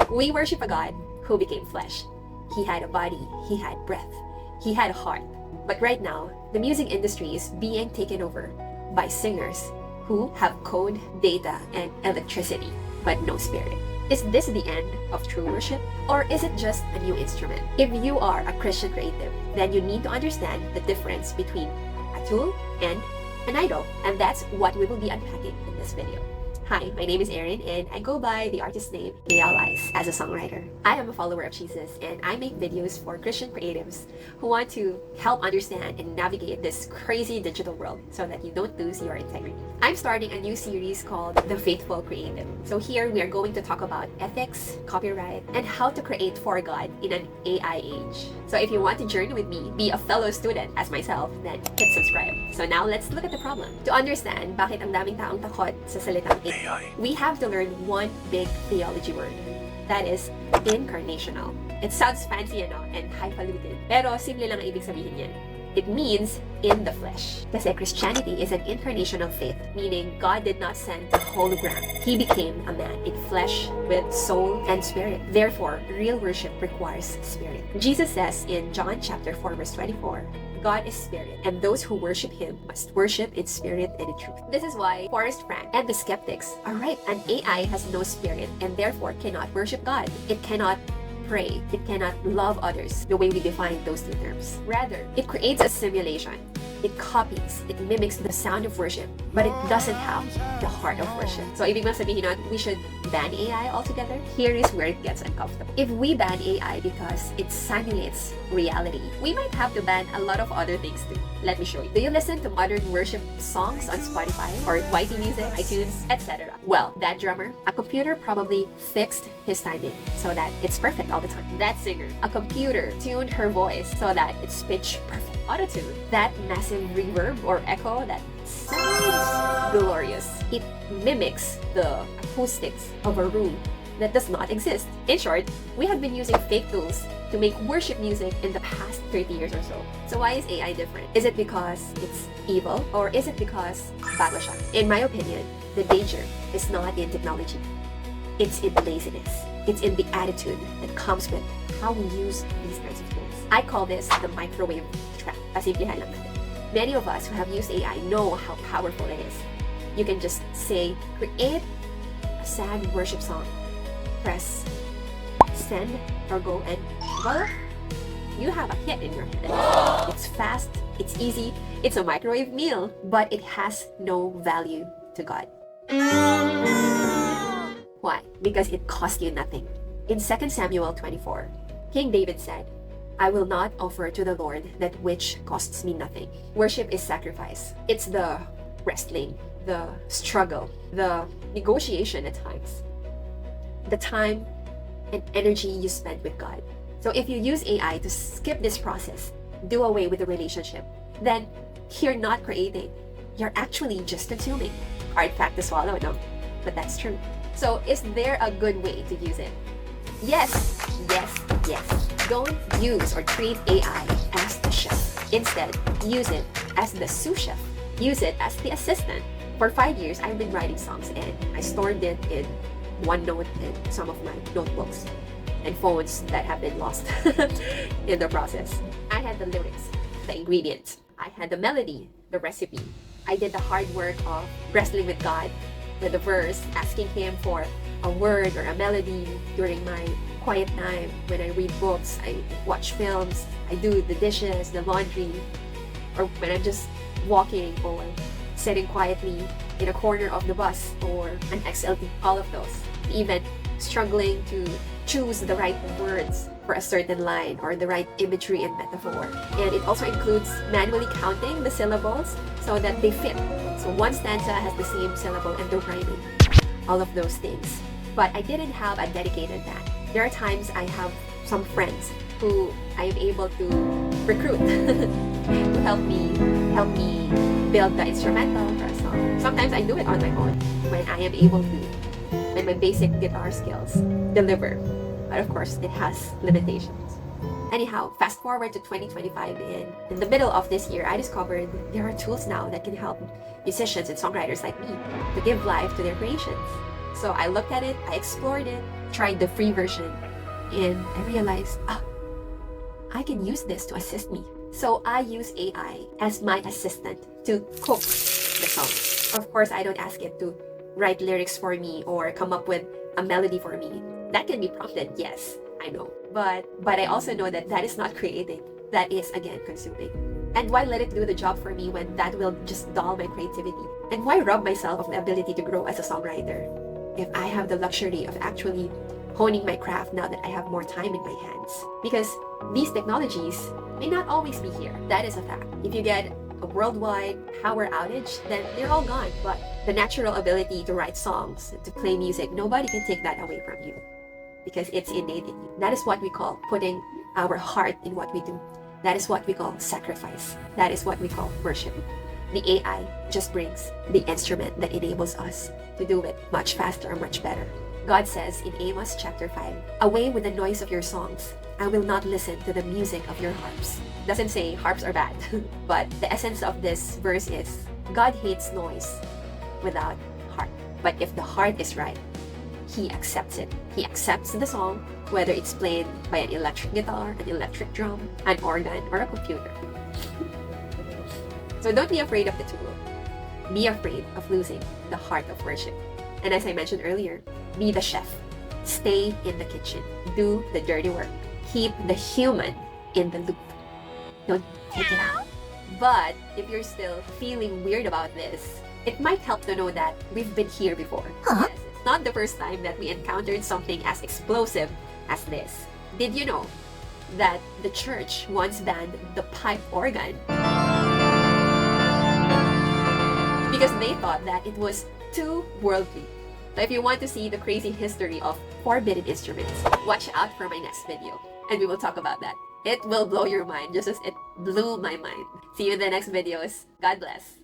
We worship a God who became flesh. He had a body, he had breath, he had a heart. But right now, the music industry is being taken over by singers who have code, data, and electricity, but no spirit. Is this the end of true worship? Or is it just a new instrument? If you are a Christian creative, then you need to understand the difference between a tool and an idol. And that's what we will be unpacking in this video. Hi, my name is Erin, and I go by the artist name Lies as a songwriter. I am a follower of Jesus, and I make videos for Christian creatives who want to help understand and navigate this crazy digital world so that you don't lose your integrity. I'm starting a new series called The Faithful Creative. So here we are going to talk about ethics, copyright, and how to create for God in an AI age. So if you want to journey with me, be a fellow student as myself, then hit subscribe. So now let's look at the problem. To understand bakit ang daming taong takot sa salitang AI, we have to learn one big theology word. That is incarnational. It sounds fancy and highfalutin, pero simple lang ang ibig sabihin niyan. It means in the flesh. Kasi Christianity is an incarnational faith, meaning God did not send a hologram. He became a man in flesh with soul and spirit. Therefore, real worship requires spirit. Jesus says in John chapter 4 verse 24, God is spirit, and those who worship him must worship in spirit and in truth. This is why Forrest Frank and the skeptics are right. An AI has no spirit and therefore cannot worship God. It cannot pray. It cannot love others the way we define those two terms. Rather, it creates a simulation. It copies, it mimics the sound of worship, but it doesn't have the heart of worship. So, ibig bang sabihin na we should ban AI altogether? Here is where it gets uncomfortable. If we ban AI because it simulates reality, we might have to ban a lot of other things too. Let me show you. Do you listen to modern worship songs on Spotify or YT Music, iTunes, etc.? Well, that drummer, a computer probably fixed his timing so that it's perfect all the time. That singer, a computer tuned her voice so that it's pitch perfect. Auto-tune, that massive reverb or echo that sounds glorious. It mimics the acoustics of a room that does not exist. In short, we have been using fake tools to make worship music in the past 30 years or so. So why is AI different? Is it because it's evil, or is it because bago siya? In my opinion, the danger is not in technology. It's in laziness. It's in the attitude that comes with how we use these kinds of tools. I call this the microwave trap. Pasimplihan lang natin. Many of us who have used AI know how powerful it is. You can just say, create a sad worship song. Press send or go, and voila, you have a hit in your head. It's fast, it's easy, it's a microwave meal, but it has no value to God. Why? Because it cost you nothing. In 2 Samuel 24, King David said, I will not offer to the Lord that which costs me nothing. Worship is sacrifice. It's the wrestling, the struggle, the negotiation at times, the time and energy you spend with God. So if you use AI to skip this process, do away with the relationship, then you're not creating. You're actually just consuming. Hard fact to swallow, no? But that's true. So is there a good way to use it? Yes, yes, yes. Don't use or treat AI as the chef. Instead, use it as the sous chef. Use it as the assistant. For 5 years, I've been writing songs, and I stored it in OneNote and some of my notebooks and phones that have been lost in the process. I had the lyrics, the ingredients. I had the melody, the recipe. I did the hard work of wrestling with God with the verse, asking him for a word or a melody during my quiet time, when I read books, I watch films, I do the dishes, the laundry, or when I'm just walking or sitting quietly in a corner of the bus or an XLT, all of those. Even struggling to choose the right words for a certain line or the right imagery and metaphor. And it also includes manually counting the syllables so that they fit. So one stanza has the same syllable and the rhyming. All of those things. But I didn't have a dedicated man. There are times I have some friends who I am able to recruit to help me build the instrumental for a song. Sometimes I do it on my own when I am able to, when my basic guitar skills deliver. But of course, it has limitations. Anyhow, fast forward to 2025, and in the middle of this year, I discovered there are tools now that can help musicians and songwriters like me to give life to their creations. So I looked at it, I explored it, tried the free version, and I realized, I can use this to assist me. So I use AI as my assistant to cook the song. Of course, I don't ask it to write lyrics for me or come up with a melody for me. That can be prompted, yes, I know. But I also know that that is not creating. That is, again, consuming. And why let it do the job for me when that will just dull my creativity? And why rob myself of the ability to grow as a songwriter if I have the luxury of actually honing my craft now that I have more time in my hands? Because these technologies may not always be here. That is a fact. If you get a worldwide power outage, then they're all gone. But the natural ability to write songs, to play music, nobody can take that away from you because it's innate in you. That is what we call putting our heart in what we do. That is what we call sacrifice. That is what we call worship. The AI just brings the instrument that enables us to do it much faster and much better. God says in Amos chapter 5, "Away with the noise of your songs. I will not listen to the music of your harps." Doesn't say harps are bad, but the essence of this verse is God hates noise without heart. But if the heart is right, He accepts it. He accepts the song, whether it's played by an electric guitar, an electric drum, an organ, or a computer. So don't be afraid of the tool. Be afraid of losing the heart of worship. And as I mentioned earlier, be the chef. Stay in the kitchen. Do the dirty work. Keep the human in the loop. Don't take it out. But if you're still feeling weird about this, it might help to know that we've been here before. Yes, it's not the first time that we encountered something as explosive as this. Did you know that the church once banned the pipe organ because they thought that it was too worldly? So if you want to see the crazy history of forbidden instruments, watch out for my next video, and we will talk about that. It will blow your mind just as it blew my mind. See you in the next videos. God bless.